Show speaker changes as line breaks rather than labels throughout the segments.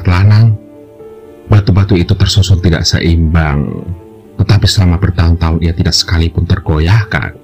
Lanang, batu-batu itu tersusun tidak seimbang, tetapi selama bertahun-tahun ia tidak sekalipun tergoyahkan.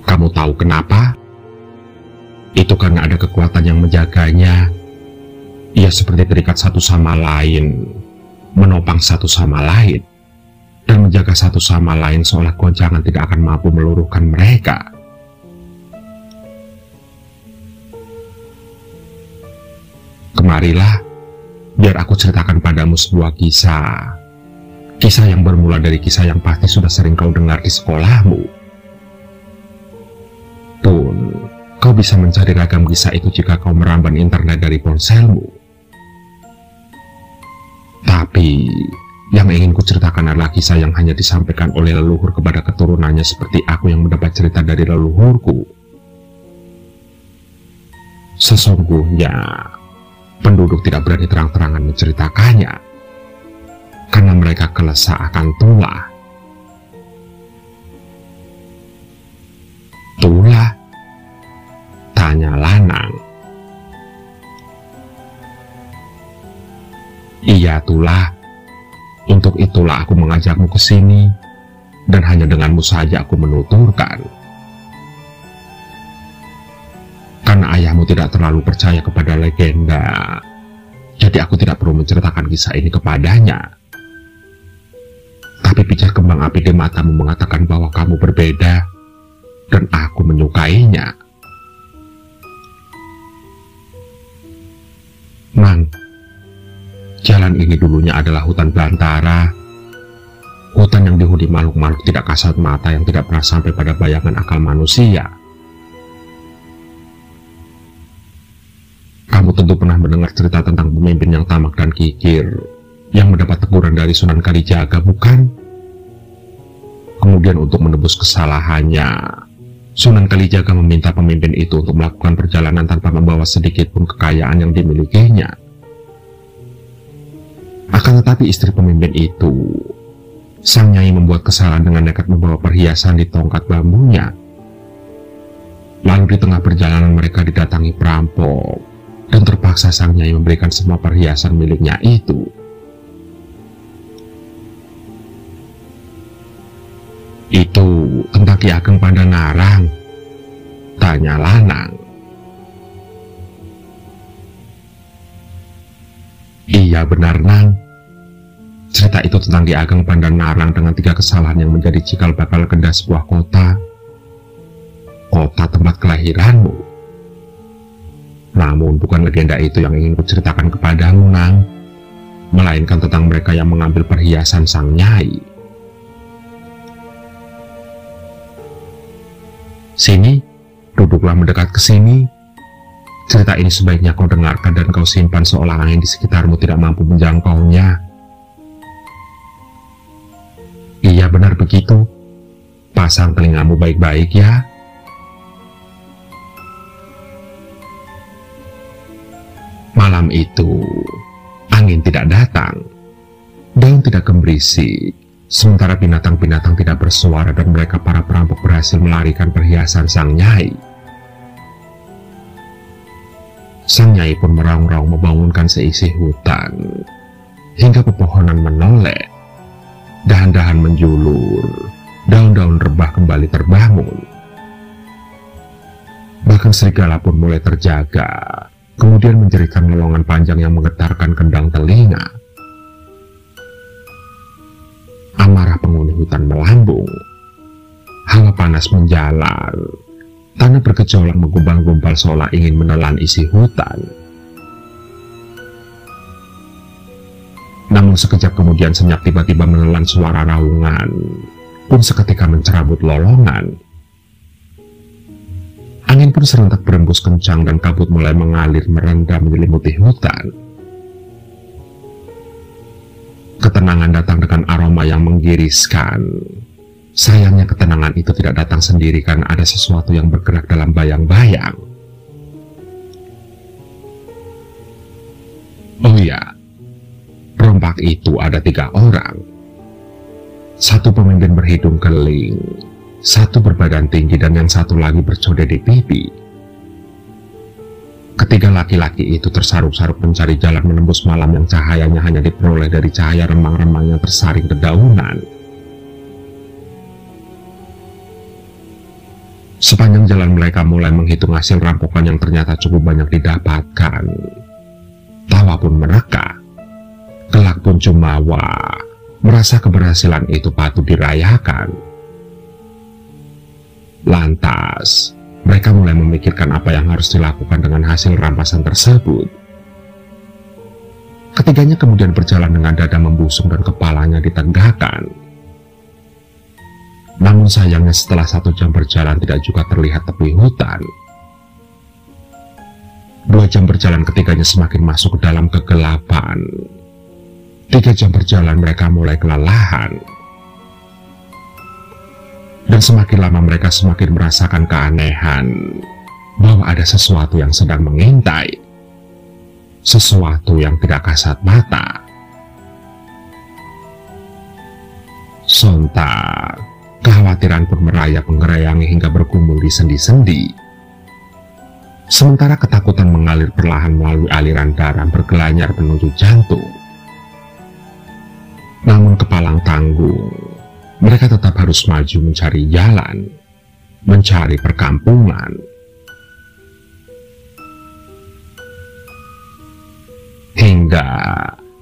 Kamu tahu kenapa? Itu karena ada kekuatan yang menjaganya. Ia seperti terikat satu sama lain, menopang satu sama lain, dan menjaga satu sama lain seolah goncangan tidak akan mampu meluruhkan mereka. Kemarilah, biar aku ceritakan padamu sebuah kisah. Kisah yang bermula dari kisah yang pasti sudah sering kau dengar di sekolahmu. Pun, kau bisa mencari ragam kisah itu jika kau meramban internet dari ponselmu. Tapi, yang ingin kuceritakan adalah kisah yang hanya disampaikan oleh leluhur kepada keturunannya seperti aku yang mendapat cerita dari leluhurku. Sesungguhnya, penduduk tidak berani terang-terangan menceritakannya, karena mereka kelesa akan tulah. Tulah? Tanya Lanang. Iya, tulah. Untuk itulah aku mengajakmu ke sini, dan hanya denganmu saja aku menuturkan. Karena ayahmu tidak terlalu percaya kepada legenda, jadi aku tidak perlu menceritakan kisah ini kepadanya. Tapi pijar kembang api di matamu mengatakan bahwa kamu berbeda, dan aku menyukainya. Mang, jalan ini dulunya adalah hutan belantara, hutan yang dihuni makhluk-makhluk tidak kasat mata yang tidak pernah sampai pada bayangan akal manusia. Kamu tentu pernah mendengar cerita tentang pemimpin yang tamak dan kikir, yang mendapat teguran dari Sunan Kalijaga, bukan? Kemudian untuk menebus kesalahannya, Sunan Kalijaga meminta pemimpin itu untuk melakukan perjalanan tanpa membawa sedikit pun kekayaan yang dimilikinya. Akan tetapi istri pemimpin itu, sang nyai, membuat kesalahan dengan nekat membawa perhiasan di tongkat bambunya. Lalu di tengah perjalanan mereka didatangi perampok, dan terpaksa sang nyai memberikan semua perhiasan miliknya itu. Itu tentang Ki Ageng Pandanarang? Tanya Lanang. Iya benar, Nang. Cerita itu tentang Ki Ageng Pandanarang dengan 3 kesalahan yang menjadi cikal bakal legenda sebuah kota. Kota tempat kelahiranmu. Namun bukan legenda itu yang ingin kuceritakan kepadamu, Nang, melainkan tentang mereka yang mengambil perhiasan sang nyai. Sini, duduklah mendekat ke sini. Cerita ini sebaiknya kau dengarkan dan kau simpan seolah angin di sekitarmu tidak mampu menjangkaunya. Iya benar begitu. Pasang telingamu baik-baik ya. Malam itu, angin tidak datang, daun tidak gemberisik, sementara binatang-binatang tidak bersuara dan mereka para perampok berhasil melarikan perhiasan sang nyai. Sang nyai pun meraung-raung membangunkan seisi hutan, hingga pepohonan menoleh, dahan-dahan menjulur, daun-daun rebah kembali terbangun. Bahkan serigala pun mulai terjaga, kemudian menjeritkan melongan panjang yang menggetarkan kendang telinga. Amarah penghuni hutan melambung, hawa panas menjalar, tanah bergejolak menggumpal-gumpal seolah ingin menelan isi hutan. Namun sekejap kemudian senyap tiba-tiba menelan suara raungan, pun seketika mencerabut lolongan. Angin pun serentak berembus kencang dan kabut mulai mengalir merendam menyelimuti hutan. Ketenangan datang dengan aroma yang menggiriskan. Sayangnya ketenangan itu tidak datang sendiri karena ada sesuatu yang bergerak dalam bayang-bayang. Oh ya, perompak itu ada 3 orang. Satu pemimpin berhidung keling, satu berbadan tinggi, dan yang satu lagi bercode di pipi. Ketiga laki-laki itu tersaruk-saruk mencari jalan menembus malam yang cahayanya hanya diperoleh dari cahaya remang-remang yang tersaring dedaunan. Sepanjang jalan mereka mulai menghitung hasil rampokan yang ternyata cukup banyak didapatkan. Tawa pun mereka, kelak pun Jumawa merasa keberhasilan itu patut dirayakan. Lantas, mereka mulai memikirkan apa yang harus dilakukan dengan hasil rampasan tersebut. Ketiganya kemudian berjalan dengan dada membusung dan kepalanya ditegakkan. Namun sayangnya setelah 1 jam berjalan tidak juga terlihat tepi hutan. 2 jam berjalan ketiganya semakin masuk ke dalam kegelapan. 3 jam berjalan mereka mulai kelelahan. Dan semakin lama mereka semakin merasakan keanehan bahwa ada sesuatu yang sedang mengintai. Sesuatu yang tidak kasat mata. Sontak, kekhawatiran pun merayap menggerayangi hingga bergumul di sendi-sendi. Sementara ketakutan mengalir perlahan melalui aliran darah bergelanyar menuju jantung. Namun kepalang tanggung, mereka tetap harus maju mencari jalan, mencari perkampungan. Hingga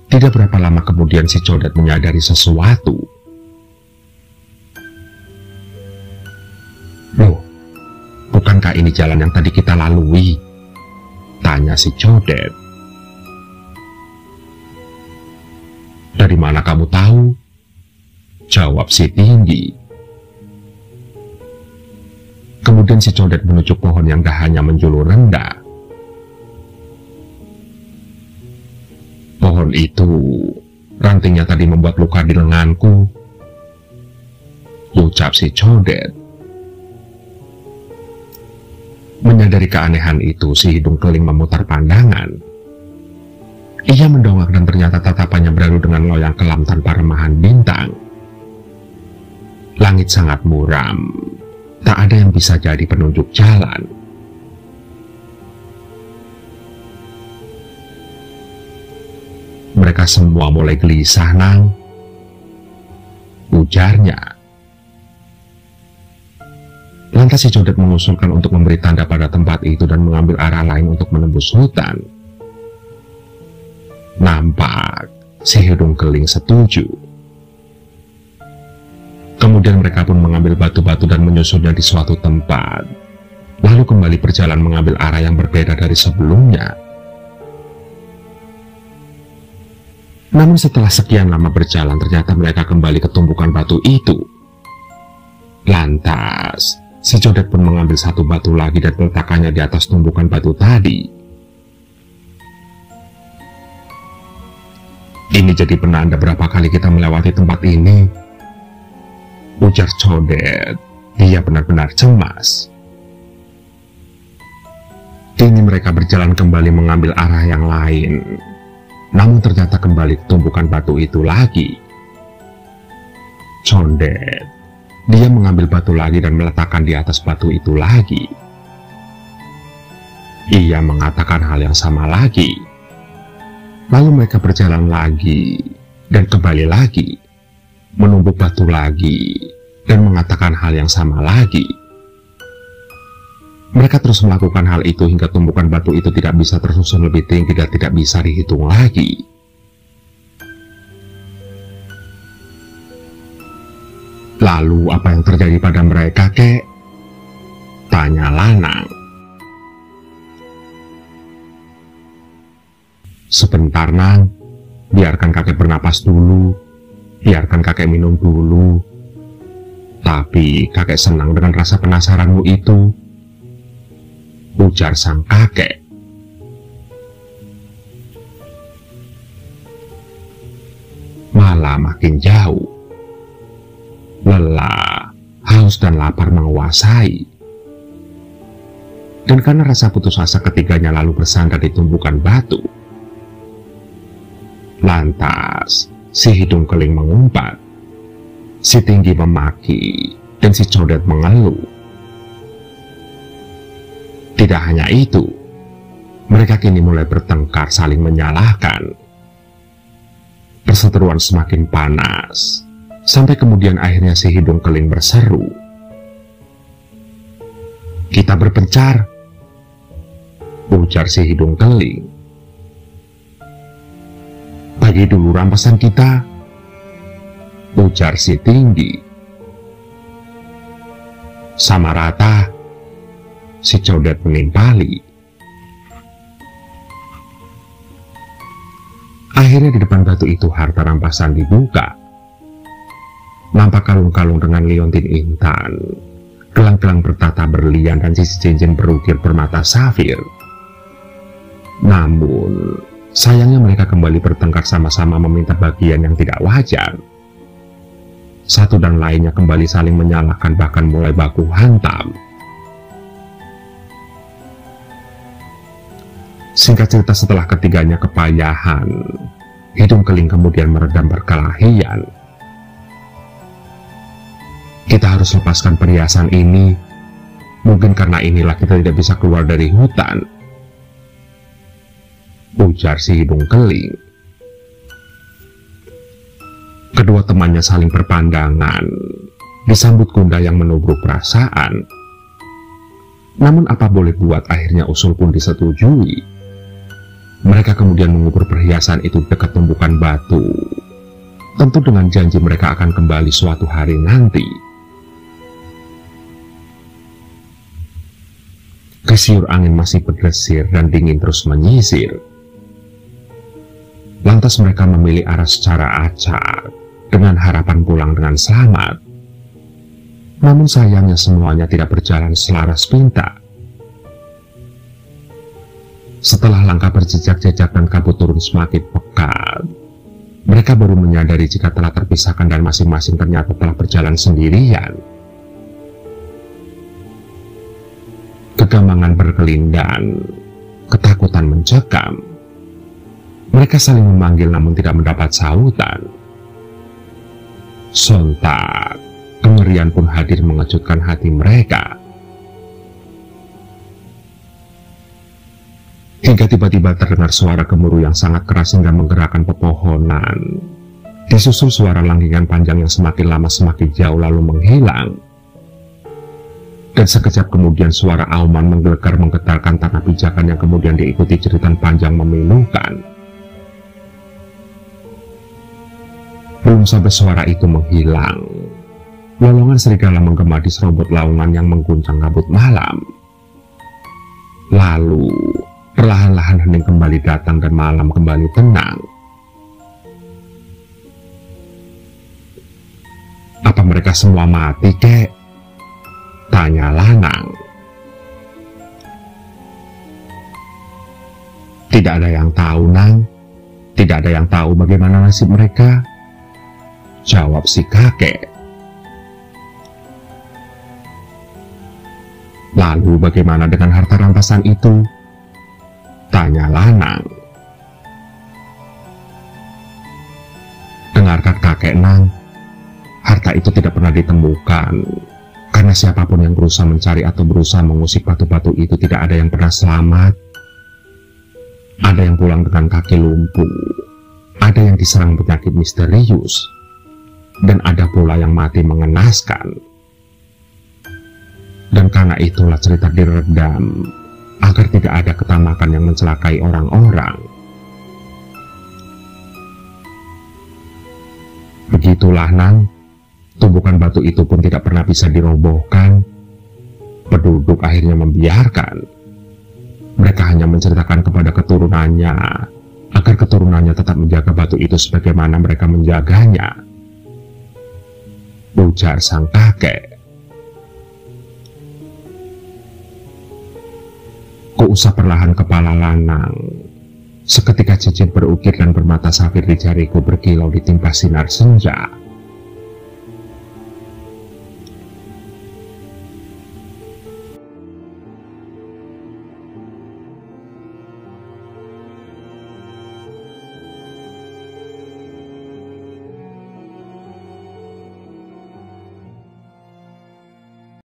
tidak berapa lama kemudian si Codet menyadari sesuatu. Loh, bukankah ini jalan yang tadi kita lalui? Tanya si Codet. Dari mana kamu tahu? Jawab si Tinggi. Kemudian si Codet menuju pohon yang dahannya menjulur rendah. Pohon itu, rantingnya tadi membuat luka di lenganku, ucap si Codet. Menyadari keanehan itu, si hidung keling memutar pandangan. Ia mendongak dan ternyata tatapannya beradu dengan loyang kelam tanpa remahan bintang. Langit sangat muram, tak ada yang bisa jadi penunjuk jalan. Mereka semua mulai gelisah, Nang, ujarnya. Lantas si Codet mengusulkan untuk memberi tanda pada tempat itu dan mengambil arah lain untuk menembus hutan. Nampak si hidung keling setuju. Kemudian mereka pun mengambil batu-batu dan menyusunnya di suatu tempat, lalu kembali berjalan mengambil arah yang berbeda dari sebelumnya. Namun setelah sekian lama berjalan, ternyata mereka kembali ke tumpukan batu itu. Lantas, si Codet pun mengambil satu batu lagi dan meletakkannya di atas tumpukan batu tadi. Ini jadi penanda berapa kali kita melewati tempat ini, ujar Codet. Dia benar-benar cemas. Kini mereka berjalan kembali mengambil arah yang lain. Namun ternyata kembali ke tumpukan batu itu lagi. Codet, dia mengambil batu lagi dan meletakkan di atas batu itu lagi. Ia mengatakan hal yang sama lagi. Lalu mereka berjalan lagi dan kembali lagi, menumbuk batu lagi dan mengatakan hal yang sama lagi. Mereka terus melakukan hal itu hingga tumpukan batu itu tidak bisa tersusun lebih tinggi dan tidak bisa dihitung lagi. Lalu apa yang terjadi pada mereka, kek? Tanya Lanang. Sebentar, Nang, biarkan kakek bernapas dulu, biarkan kakek minum dulu. Tapi kakek senang dengan rasa penasaranmu itu, ujar sang kakek. Malah makin jauh. Lelah, haus dan lapar menguasai. Dan karena rasa putus asa ketiganya lalu bersandar di tumpukan batu. Lantas, si hidung keling mengumpat, si Tinggi memaki, dan si Codet mengeluh. Tidak hanya itu, Mereka kini mulai bertengkar saling menyalahkan. Perseteruan semakin panas, sampai kemudian akhirnya si hidung keling berseru, "Kita berpencar," ujar si hidung keling. "Bagi dulu rampasan kita," ujar si tinggi. "Sama rata," si codet menimpali. Akhirnya di depan batu itu harta rampasan dibuka. Nampak kalung-kalung dengan liontin intan, gelang-gelang bertata berlian dan cincin berukir bermata safir. Namun, sayangnya mereka kembali bertengkar sama-sama meminta bagian yang tidak wajar. Satu dan lainnya kembali saling menyalahkan bahkan mulai baku hantam. Singkat cerita, setelah ketiganya kepayahan, hidung keling kemudian meredam perkelahian. "Kita harus lepaskan perhiasan ini. Mungkin karena inilah kita tidak bisa keluar dari hutan," ujar si hidung keling. Kedua temannya saling berpandangan, disambut gundah yang menubruk perasaan. Namun apa boleh buat, akhirnya usul pun disetujui. Mereka kemudian mengubur perhiasan itu dekat tumpukan batu, tentu dengan janji mereka akan kembali suatu hari nanti. Kesiur angin masih berdesir dan dingin terus menyisir. Lantas mereka memilih arah secara acak, dengan harapan pulang dengan selamat. Namun sayangnya semuanya tidak berjalan selaras pinta. Setelah langkah berjejak-jejak dan kabut turun semakin pekat, mereka baru menyadari jika telah terpisahkan dan masing-masing ternyata telah berjalan sendirian. Kegamangan berkelindan, ketakutan mencekam. Mereka saling memanggil namun tidak mendapat sautan. Sontak, kengerian pun hadir mengejutkan hati mereka. Hingga tiba-tiba terdengar suara gemuruh yang sangat keras hingga menggerakkan pepohonan. Disusul suara langgingan panjang yang semakin lama semakin jauh lalu menghilang. Dan sekejap kemudian suara auman menggelegar menggetarkan tanah pijakan yang kemudian diikuti jeritan panjang memilukan. Belum sampai suara itu menghilang, lolongan serigala menggema di serobot laungan yang mengguncang kabut malam. Lalu perlahan-lahan hening kembali datang dan malam kembali tenang. "Apa mereka semua mati, kek?" tanya Lanang. "Tidak ada yang tahu, Nang. Tidak ada yang tahu bagaimana nasib mereka," jawab si kakek. "Lalu bagaimana dengan harta rampasan itu?" tanya Lanang. "Dengarkan kakek, Nang. Harta itu tidak pernah ditemukan. Karena siapapun yang berusaha mencari atau berusaha mengusik batu-batu itu tidak ada yang pernah selamat. Ada yang pulang dengan kaki lumpuh, ada yang diserang penyakit misterius, dan ada pula yang mati mengenaskan. Dan karena itulah cerita diredam, agar tidak ada ketamakan yang mencelakai orang-orang. Begitulah, Nang. Tumpukan batu itu pun tidak pernah bisa dirobohkan. Penduduk akhirnya membiarkan. Mereka hanya menceritakan kepada keturunannya, agar keturunannya tetap menjaga batu itu sebagaimana mereka menjaganya," ujar sang kakek. Kuusap perlahan kepala Lanang. Seketika cincin berukir dan bermata safir di jariku berkilau ditimpa sinar senja.